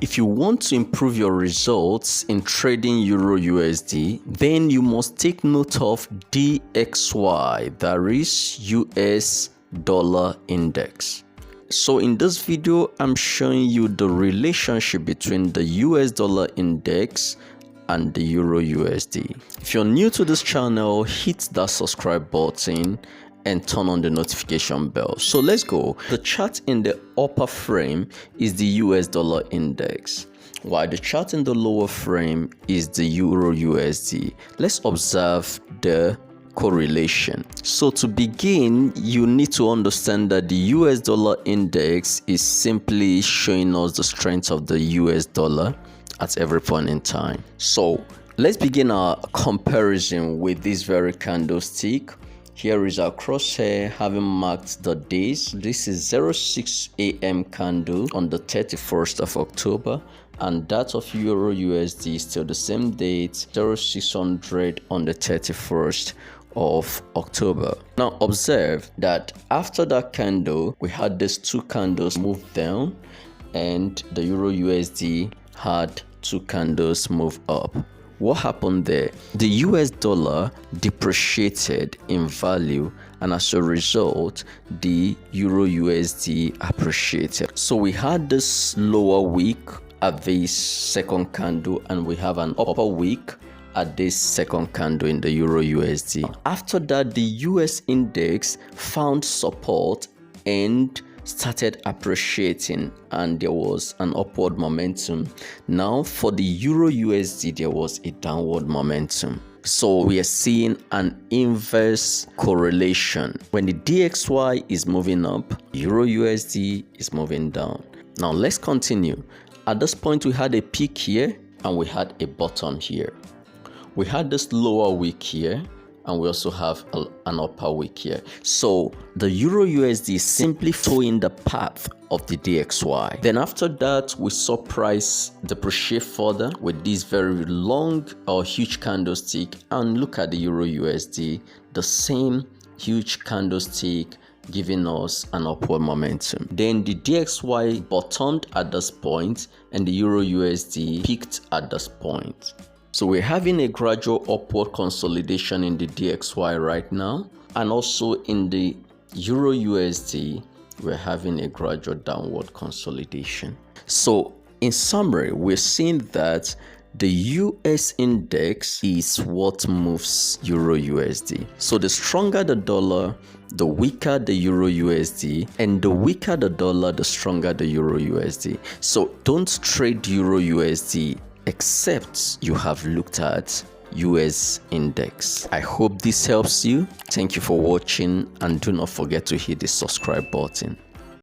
If you want to improve your results in trading Euro USD, then you must take note of DXY, that is US Dollar Index. So in this video, I'm showing you the relationship between the US Dollar Index and the Euro USD. If you're new to this channel, hit that subscribe button and turn on the notification bell. So let's go. The chart in the upper frame is the US Dollar Index, while the chart in the lower frame is the Euro USD. Let's observe the correlation. So to begin, you need to understand that the US Dollar Index is simply showing us the strength of the US dollar at every point in time. So let's begin our comparison with this very candlestick. Here is our crosshair having marked the days. This is 06 AM candle on the 31st of October, and that of Euro USD is still the same date, 0600 on the 31st of October. Now observe that after that candle, we had these two candles move down, and the Euro USD had two candles move up. What happened there? The US dollar depreciated in value, and as a result, the Euro USD appreciated. So we had this lower wick at this second candle, and we have an upper wick at this second candle in the Euro USD. After that, the US index found support and started appreciating, and there was an upward momentum. Now for the Euro USD, there was a downward momentum. So we are seeing an inverse correlation. When the DXY is moving up, Euro USD is moving down. Now let's continue. At this point, we had a peak here and we had a bottom here. We had this lower wick here, and we also have an upper wick here. So the Euro USD is simply following the path of the DXY. Then after that, we saw price depreciate further with this very long or huge candlestick. And look at the Euro USD, the same huge candlestick giving us an upward momentum. Then the DXY bottomed at this point, and the Euro USD peaked at this point. So we're having a gradual upward consolidation in the DXY right now, and also in the Euro USD, we're having a gradual downward consolidation. So in summary, we're seeing that the US index is what moves Euro USD. So the stronger the dollar, the weaker the Euro USD, and the weaker the dollar, the stronger the Euro USD. So don't trade Euro USD except you have looked at US index. I hope this helps you. Thank you for watching, and do not forget to hit the subscribe button.